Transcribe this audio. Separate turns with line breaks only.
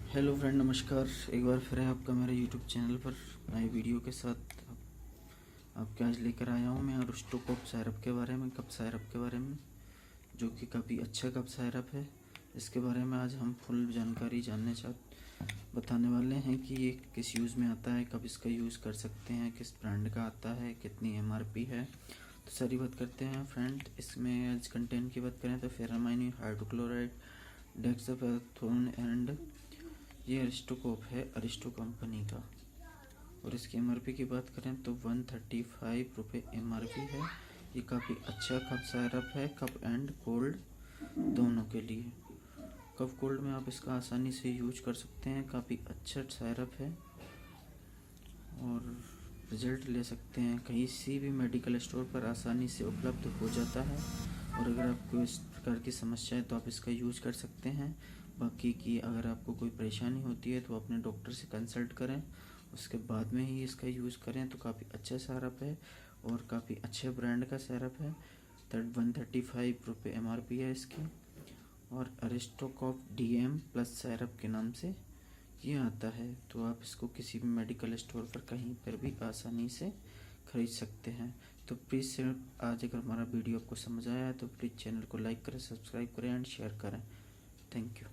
Hello friend, नमस्कार। एक बार फिर है आपका मेरे यूट्यूब चैनल पर नए वीडियो के साथ। आपके आज लेकर आया हूँ मैं अरिस्टो कप सायरप के बारे में, कप सायरप के बारे में, जो कि काफ़ी अच्छा कप सायरप है। इसके बारे में आज हम फुल जानकारी बताने वाले हैं कि ये किस यूज़ में आता है, कब इसका यूज़ कर सकते हैं, किस ब्रांड का आता है, कितनी एमआरपी है। तो सारी बात करते हैं फ्रेंड। इसमें आज कंटेंट की बात करें तो फेरामाइन हाइड्रोक्लोराइड, डेक्सामेथासोन एंड ये अरिस्टोकोप है, अरिस्टो कंपनी का। और इसकी एमआरपी की बात करें तो 135 रुपये एमआरपी है। ये काफ़ी अच्छा कप सायरप है, कप एंड कोल्ड दोनों के लिए। कप कोल्ड में आप इसका आसानी से यूज कर सकते हैं, काफ़ी अच्छा सायरप है और रिजल्ट ले सकते हैं। कहीं से भी मेडिकल स्टोर पर आसानी से उपलब्ध हो जाता है। और अगर आपको इस प्रकार की समस्या है तो आप इसका यूज कर सकते हैं। बाकी की अगर आपको कोई परेशानी होती है तो अपने डॉक्टर से कंसल्ट करें, उसके बाद में ही इसका यूज़ करें। तो काफ़ी अच्छा सिरप है और काफ़ी अच्छे ब्रांड का सिरप है। 135 रुपये एमआरपी है इसकी। और अरिस्टोकॉप डीएम प्लस सिरप के नाम से ये आता है। तो आप इसको किसी भी मेडिकल स्टोर पर कहीं पर भी आसानी से खरीद सकते हैं। तो प्लीज़ आज अगर हमारा वीडियो आपको समझ आया है तो प्लीज़ चैनल को लाइक करें, सब्सक्राइब करें एंड शेयर करें। Thank you.